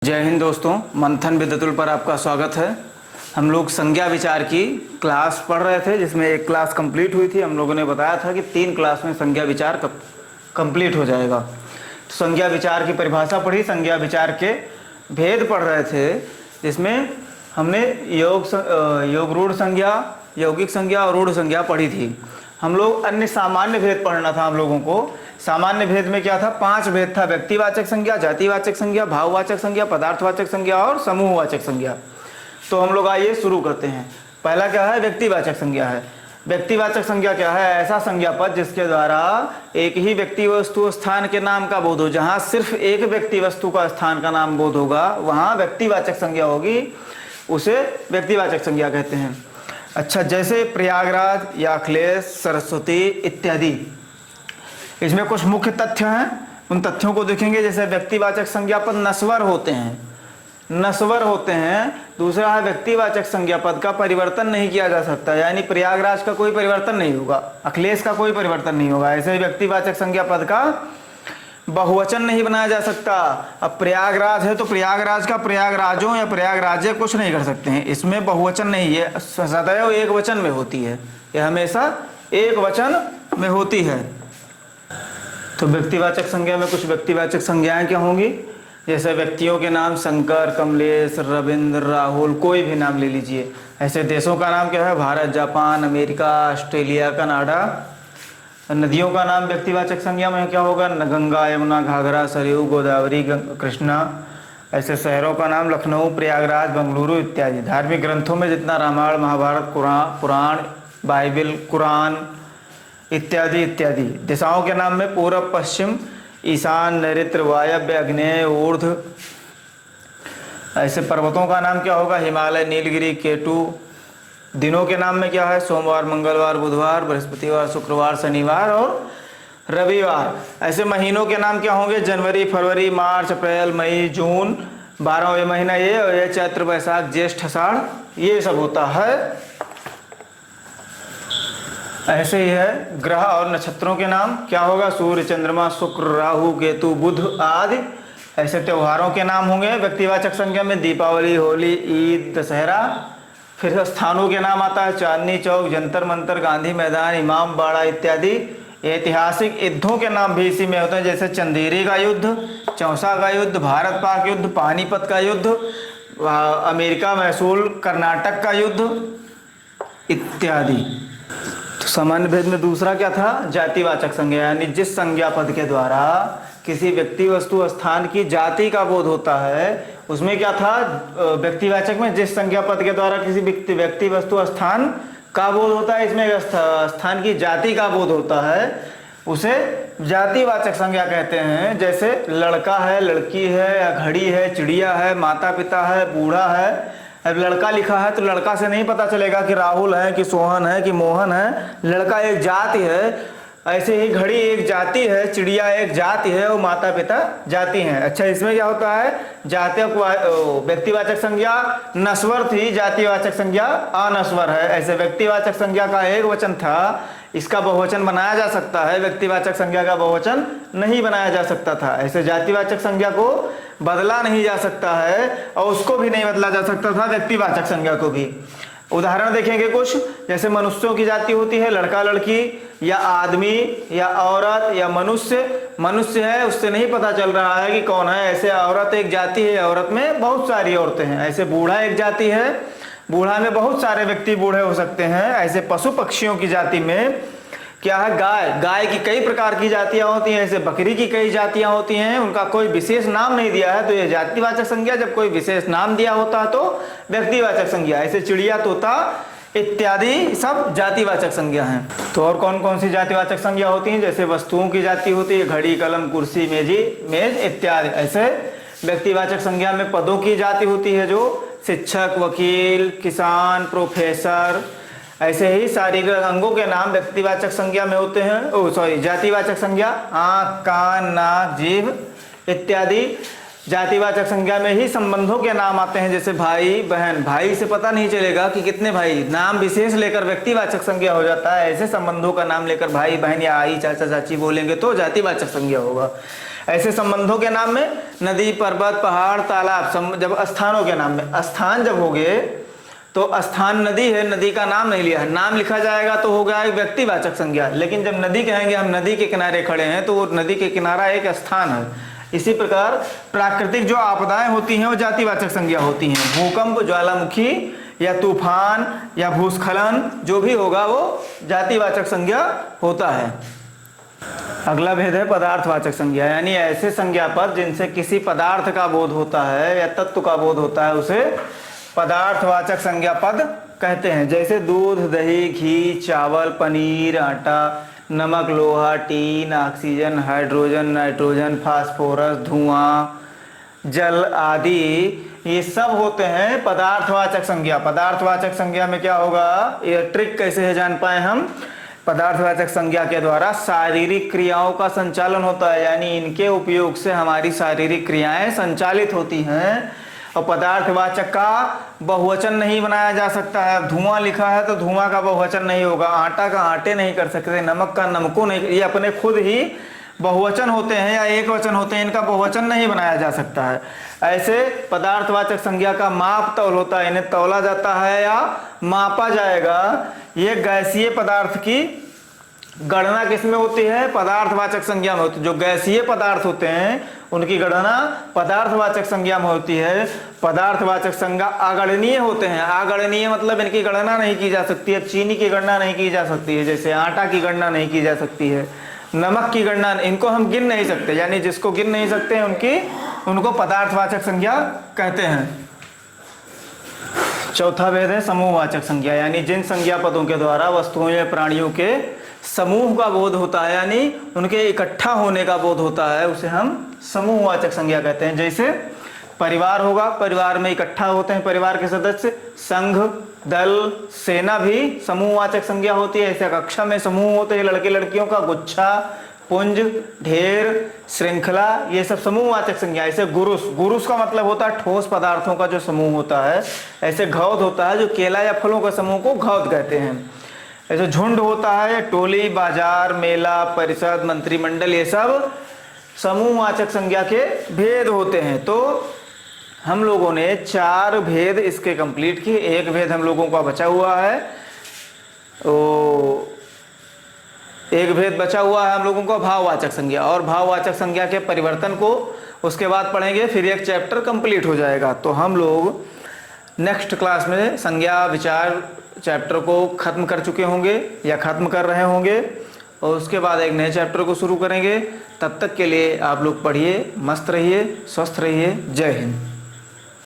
जय हिंद दोस्तों, मंथन विद्युतुल पर आपका स्वागत है। हम लोग संज्ञा विचार की क्लास पढ़ रहे थे, जिसमें एक क्लास कंप्लीट हुई थी। हम लोगों ने बताया था कि 3 क्लास में संज्ञा विचार कंप्लीट हो जाएगा। तो संज्ञा विचार की परिभाषा पढ़ी, संज्ञा विचार के भेद पढ़ रहे थे, जिसमें हमने योग रूढ़ संज्ञा, यौगिक संज्ञा और रूढ़ संज्ञा पढ़ी थी। हम लोग अन्य सामान्य भेद पढ़ना था हम लोगों को। सामान्य भेद में क्या था? 5 भेद था: व्यक्तिवाचक संज्ञा, जातिवाचक संज्ञा, भाववाचक संज्ञा, पदार्थवाचक संज्ञा और समूहवाचक संज्ञा। तो हम लोग आइए शुरू करते हैं। पहला क्या है? व्यक्तिवाचक संज्ञा है। व्यक्तिवाचक संज्ञा क्या है? ऐसा संज्ञा पद जिसके द्वारा एक ही व्यक्ति वस्तु स्थान के नाम का बोध हो। जहाँ सिर्फ एक व्यक्ति वस्तु का स्थान का नाम बोध होगा, वहाँ व्यक्तिवाचक संज्ञा होगी, उसे व्यक्तिवाचक संज्ञा कहते हैं। अच्छा, जैसे प्रयागराज या अखिलेश, सरस्वती इत्यादि। इसमें कुछ मुख्य तथ्य हैं, उन तथ्यों को देखेंगे। जैसे व्यक्तिवाचक संज्ञा पद नस्वर होते हैं। दूसरा है व्यक्तिवाचक संज्ञा पद का परिवर्तन नहीं किया जा सकता, यानी प्रयागराज का कोई परिवर्तन नहीं होगा, अखिलेश का कोई परिवर्तन नहीं होगा। ऐसे ही व्यक्तिवाचक संज्ञा पद का बहुवचन नहीं बनाया जा सकता। अब प्रयागराज है तो प्रयागराज का प्रयागराजों या प्रयागराजे कुछ नहीं कर सकते हैं, इसमें बहुवचन नहीं है, सदैव एक वचन में होती है, यह हमेशा एक वचन में होती है। तो व्यक्तिवाचक संज्ञा में कुछ व्यक्तिवाचक संज्ञाएं क्या होंगी? जैसे व्यक्तियों के नाम शंकर, कमलेश, रविंद्र, राहुल, कोई भी नाम ले लीजिए। ऐसे देशों का नाम क्या है? Bharat, Japan, America, Australia, Canada. नदियों का नाम व्यक्तिवाचक संज्ञा में क्या होगा? गंगा, यमुना, घाघरा, सरयू, गोदावरी, कृष्णा। ऐसे शहरों का नाम लखनऊ, प्रयागराज, बेंगलुरु इत्यादि। धार्मिक ग्रंथों में जितना रामायण, महाभारत, पुराण, बाइबिल, कुरान इत्यादि इत्यादि। दिशाओं के नाम में पूर्व, पश्चिम, ईशान, नैऋत्य, वायव्य, आग्नेय, ऊर्ध्व। ऐसे पर्वतों का नाम क्या होगा? हिमालय, नीलगिरी, केटू। दिनों के नाम में क्या है? सोमवार, मंगलवार, बुधवार, बृहस्पतिवार, शुक्रवार, शनिवार और रविवार। ऐसे महीनों के नाम क्या होंगे? जनवरी, फरवरी, मार्च, अप्रैल, मई, जून। 12वें महीना ये, और ये चैत्र, बैसाख, ज्येष्ठ, आषाढ़, ये सब होता है। ऐसे ही है ग्रह और नक्षत्रों के नाम क्या होगा? सूर्य, चंद्रमा, शुक्र, राहु, केतु, बुध आदि। ऐसे त्योहारों के नाम होंगे व्यक्तिवाचक संज्ञा में: दीपावली, होली, ईद, दशहरा। फिर स्थानों के नाम आता है: चांदनी चौक, जंतर मंतर, गांधी मैदान, इमाम बाड़ा इत्यादि। ऐतिहासिक युद्धों के नाम भी इसी में होते हैं, जैसे चंदेरी का युद्ध, चौसा का युद्ध, भारत पाक युद्ध, पानीपत का युद्ध, अमेरिका मैसूर कर्नाटक का युद्ध इत्यादि। सामान्य भेद में दूसरा क्या था? जातिवाचक संज्ञा, यानी जिस संज्ञा पद के द्वारा किसी व्यक्ति वस्तु स्थान की जाति का बोध होता है, उसमें क्या था? व्यक्तिवाचक में जिस संज्ञा पद के द्वारा किसी व्यक्ति वस्तु स्थान का बोध होता है, इसमें स्थान की जाति का बोध होता है, उसे जातिवाचक संज्ञा कहते हैं। जैसे लड़का है, लड़की है, या घड़ी है, चिड़िया है, माता पिता है, बूढ़ा है। अब लड़का लिखा है तो लड़का से नहीं पता चलेगा कि राहुल है, कि सोहन है, कि मोहन है। लड़का एक जाति है। ऐसे ही घड़ी एक जाति है, चिड़िया एक जाति है, और माता पिता जाति हैं। अच्छा, इसमें क्या होता है? व्यक्तिवाचक संज्ञा नस्वर थी, जातिवाचक संज्ञा अनस्वर है। ऐसे व्यक्तिवाचक संज्ञा का एक वचन था, इसका बहुवचन बनाया जा सकता है, व्यक्तिवाचक संज्ञा का बहुवचन नहीं बनाया जा सकता था। ऐसे जातिवाचक संज्ञा को बदला नहीं जा सकता है, और उसको भी नहीं बदला जा सकता था, व्यक्तिवाचक संज्ञा को भी। उदाहरण देखेंगे कुछ। जैसे मनुष्यों की जाति होती है लड़का, लड़की, या आदमी, या औरत, या मनुष्य। मनुष्य है, उससे नहीं पता चल रहा है कि कौन है। ऐसे औरत एक जाति है, औरत में बहुत सारी औरतें हैं। ऐसे बूढ़ा एक जाति है, बूढ़ा में बहुत सारे व्यक्ति बूढ़े हो सकते हैं। ऐसे पशु पक्षियों की जाति में क्या है? गाय, गाय की कई प्रकार की जातियां होती हैं। ऐसे बकरी की कई जातियां होती हैं, उनका कोई विशेष नाम नहीं दिया है, तो ये जातिवाचक संज्ञा। जब कोई विशेष नाम दिया होता है तो व्यक्तिवाचक संज्ञा। ऐसे चिड़िया, तोता इत्यादि सब जातिवाचक संज्ञा हैं। तो और कौन कौन सी जातिवाचक संज्ञा होती हैं? जैसे वस्तुओं की जाति होती है: घड़ी, कलम, कुर्सी, मेज इत्यादि। ऐसे व्यक्तिवाचक संज्ञा में पदों की जाति होती है, जो शिक्षक, वकील, किसान, प्रोफेसर। ऐसे ही शारीरिक अंगों के नाम व्यक्तिवाचक संज्ञा में होते हैं, जातिवाचक संज्ञा: आँख, कान, नाक, जीभ इत्यादि। जातिवाचक संज्ञा में ही संबंधों के नाम आते हैं, जैसे भाई, बहन। भाई से पता नहीं चलेगा कि कितने भाई, नाम विशेष लेकर व्यक्तिवाचक संज्ञा हो जाता है। ऐसे संबंधों का नाम लेकर भाई, बहन या आई, चाचा, चाची बोलेंगे तो जातिवाचक संज्ञा होगा। ऐसे संबंधों के नाम में नदी, पर्वत, पहाड़, तालाब, जब स्थानों के नाम में, स्थान जब हो गए तो स्थान नदी है, नदी का नाम नहीं लिया है, नाम लिखा जाएगा तो हो गया एक व्यक्तिवाचक संज्ञा। लेकिन जब नदी कहेंगे, हम नदी के किनारे खड़े हैं, तो वो नदी के किनारा एक स्थान है। इसी प्रकार प्राकृतिक जो आपदाएं होती हैं वो जातिवाचक संज्ञा होती हैं। भूकंप, ज्वालामुखी या तूफान या भूस्खलन जो भी होगा वो जातिवाचक संज्ञा होता है। अगला भेद है पदार्थवाचक संज्ञा, यानी ऐसे संज्ञा पद जिनसे किसी पदार्थ का बोध होता है या तत्व का बोध होता है उसे पदार्थवाचक संज्ञा पद कहते हैं। जैसे दूध, दही, घी, चावल, पनीर, आटा, नमक, लोहा, tin, oxygen, hydrogen, nitrogen, phosphorus, धुआं, जल आदि, ये सब होते हैं पदार्थवाचक संज्ञा। पदार्थवाचक संज्ञा में क्या होगा, ये ट्रिक कैसे है जान पाए हम। पदार्थवाचक संज्ञा के द्वारा शारीरिक क्रियाओं का संचालन होता है, यानी इनके उपयोग से हमारी शारीरिक क्रियाएं संचालित होती हैं। और पदार्थवाचक का बहुवचन नहीं बनाया जा सकता है। धुआं लिखा है तो धुआं का बहुवचन नहीं होगा, आटा का आटे नहीं कर सकते, नमक का नमको नहीं, ये अपने खुद ही बहुवचन होते हैं या एक वचन होते हैं, इनका बहुवचन नहीं बनाया जा सकता है। ऐसे पदार्थवाचक संज्ञा का माप तौल होता है, इन्हें तौला जाता है या मापा जाएगा। ये गैसीय पदार्थ की गणना किसमें होती है, पदार्थवाचक संज्ञा में होती है। जो गैसीय पदार्थ होते हैं उनकी गणना पदार्थवाचक संज्ञा में होती है। पदार्थवाचक संज्ञा अगणनीय होते हैं। अगणनीय मतलब इनकी गणना नहीं की जा सकती है। चीनी की गणना नहीं की जा सकती है, जैसे आटा की गणना नहीं की जा सकती है, नमक की गणना, इनको हम गिन नहीं सकते, यानी जिसको गिन नहीं सकते हैं उनको पदार्थवाचक संज्ञा कहते हैं। चौथा भेद है समूहवाचक संज्ञा, यानी जिन संज्ञा पदों के द्वारा वस्तुओं या प्राणियों के समूह का बोध होता है, यानी उनके इकट्ठा होने का बोध होता है, उसे हम समूहवाचक संज्ञा कहते हैं। जैसे परिवार होगा, परिवार में इकट्ठा होते हैं परिवार के सदस्य। संघ, दल, सेना भी समूहवाचक संज्ञा होती है। ऐसे कक्षा में समूह होते हैं, लड़के लड़कियों का, गुच्छा, पुंज, ढेर, श्रृंखला, ये सब समूहवाचक संज्ञा। ऐसे गुरुस, गुरुस का मतलब होता है ठोस पदार्थों का जो समूह होता है। ऐसे घौद होता है, जो केला या फलों के समूह को घौद कहते हैं। ऐसे झुंड होता है, टोली, बाजार, मेला, परिषद, मंत्रिमंडल, ये सब समूहवाचक संज्ञा के भेद होते हैं। तो हम लोगों ने 4 भेद इसके कंप्लीट किए। एक भेद हम लोगों का बचा हुआ है, एक भेद बचा हुआ है हम लोगों को भाववाचक संज्ञा, और भाववाचक संज्ञा के परिवर्तन को उसके बाद पढ़ेंगे, फिर एक चैप्टर कंप्लीट हो जाएगा। तो हम लोग नेक्स्ट क्लास में संज्ञा विचार चैप्टर को ख़त्म कर चुके होंगे या ख़त्म कर रहे होंगे, और उसके बाद एक नए चैप्टर को शुरू करेंगे। तब तक के लिए आप लोग पढ़िए, मस्त रहिए, स्वस्थ रहिए। जय हिंद।